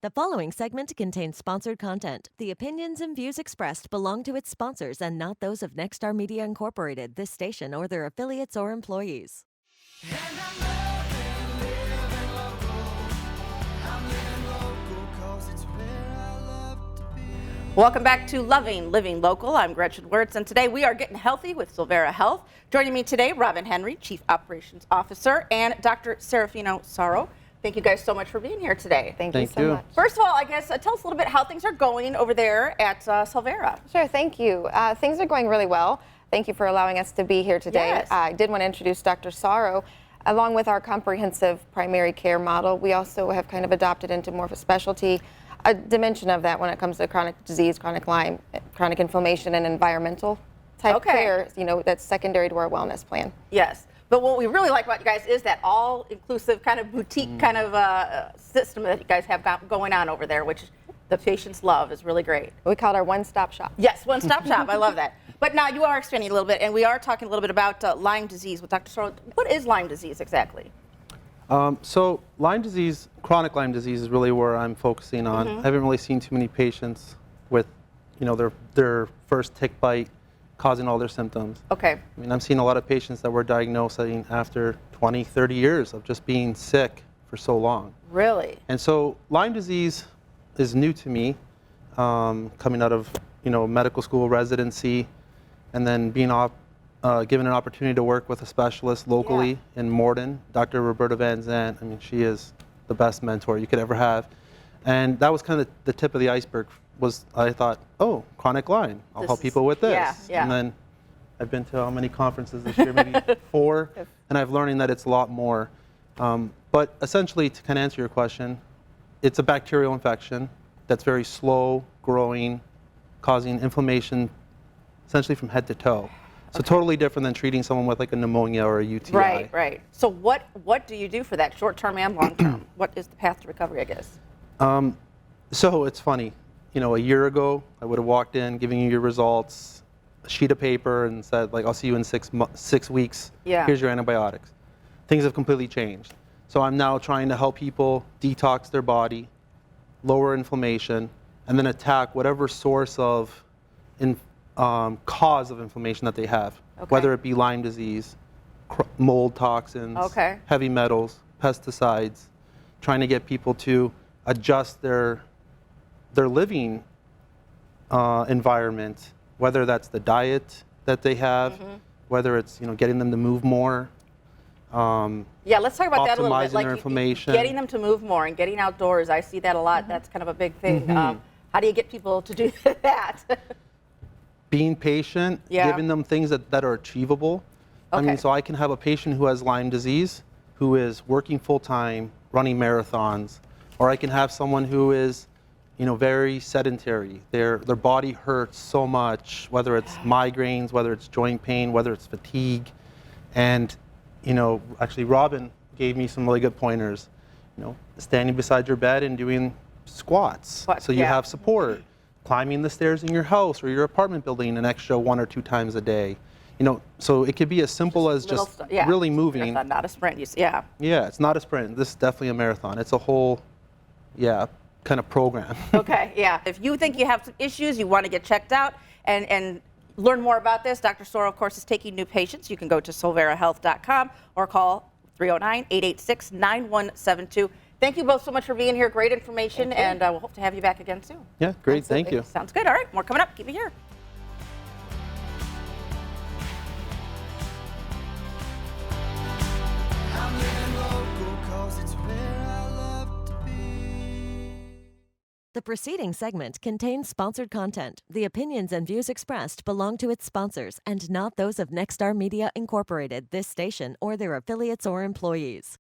The following segment contains sponsored content. The opinions and views expressed belong to its sponsors and not those of Nexstar Media Incorporated, this station, or their affiliates or employees. Welcome back to Loving Living Local. I'm Gretchen Wirtz, and today we are getting healthy with Solvera Health. Joining me today, Robin Henry, Chief Operations Officer, and Dr. Serafino Sauro. Thank you guys so much for being here today. Thank you so much. First of all, I guess tell us a little bit how things are going over there at Solvera. Sure, thank you. Things are going really well. Thank you for allowing us to be here today. Yes. I did want to introduce Dr. Sauro. Along with our comprehensive primary care model, we also have kind of adopted into more of a specialty, a dimension of that when it comes to chronic disease, chronic Lyme, chronic inflammation, and environmental type care, that's secondary to our wellness plan. Yes. But what we really like about you guys is that all-inclusive kind of boutique kind of system that you guys have got going on over there, which the patients love, is really great. We call it our one-stop shop. Yes, one-stop shop. I love that. But now you are expanding a little bit, and we are talking a little bit about Lyme disease with Dr. Sauro. What is Lyme disease exactly? So Lyme disease, chronic Lyme disease is really where I'm focusing on. I haven't really seen too many patients with, their first tick bite causing all their symptoms. Okay. I mean, I'm seeing a lot of patients that we're diagnosing after 20, 30 years of just being sick for so long. Really? And so Lyme disease is new to me, coming out of, medical school residency, and then being given an opportunity to work with a specialist locally in Morden, Dr. Roberta Van Zandt. I mean, she is the best mentor you could ever have. And that was kind of the tip of the iceberg. I thought, oh, chronic Lyme, I'll help people with this. Yeah. And then I've been to how many conferences this year, maybe 4, and I've learned that it's a lot more. But essentially, to kind of answer your question, it's a bacterial infection that's very slow growing, causing inflammation essentially from head to toe. So totally different than treating someone with like a pneumonia or a UTI. Right. So what do you do for that, short-term and long-term? What is the path to recovery, I guess? So it's funny. A year ago, I would have walked in, giving you your results, a sheet of paper, and said, I'll see you in 6 weeks. Yeah. Here's your antibiotics. Things have completely changed. So I'm now trying to help people detox their body, lower inflammation, and then attack whatever source of cause of inflammation that they have, whether it be Lyme disease, mold toxins, heavy metals, pesticides, trying to get people to adjust their living environment, whether that's the diet that they have, whether it's getting them to move more. Let's talk about that a little bit. Optimizing their inflammation. Getting them to move more and getting outdoors. I see that a lot. That's kind of a big thing. How do you get people to do that? Being patient, giving them things that are achievable. I mean, so I can have a patient who has Lyme disease, who is working full-time, running marathons, or I can have someone who is very sedentary. Their body hurts so much, whether it's migraines, whether it's joint pain, whether it's fatigue. And, actually Robin gave me some really good pointers. Standing beside your bed and doing squats. So you have support. Climbing the stairs in your house or your apartment building an extra 1 or 2 times a day. So it could be as simple as just really moving. Marathon, not a sprint. Yeah, it's not a sprint. This is definitely a marathon. It's a whole, kind of program. If you think you have some issues, you want to get checked out and learn more about this, Dr. Sauro, of course, is taking new patients. You can go to solverahealth.com or call 309-886-9172. Thank you both so much for being here. Great information, and we'll hope to have you back again soon. Yeah, great. Absolutely. Thank you. Sounds good. All right, more coming up. Keep it here. The preceding segment contains sponsored content. The opinions and views expressed belong to its sponsors and not those of Nexstar Media Incorporated, this station, or their affiliates or employees.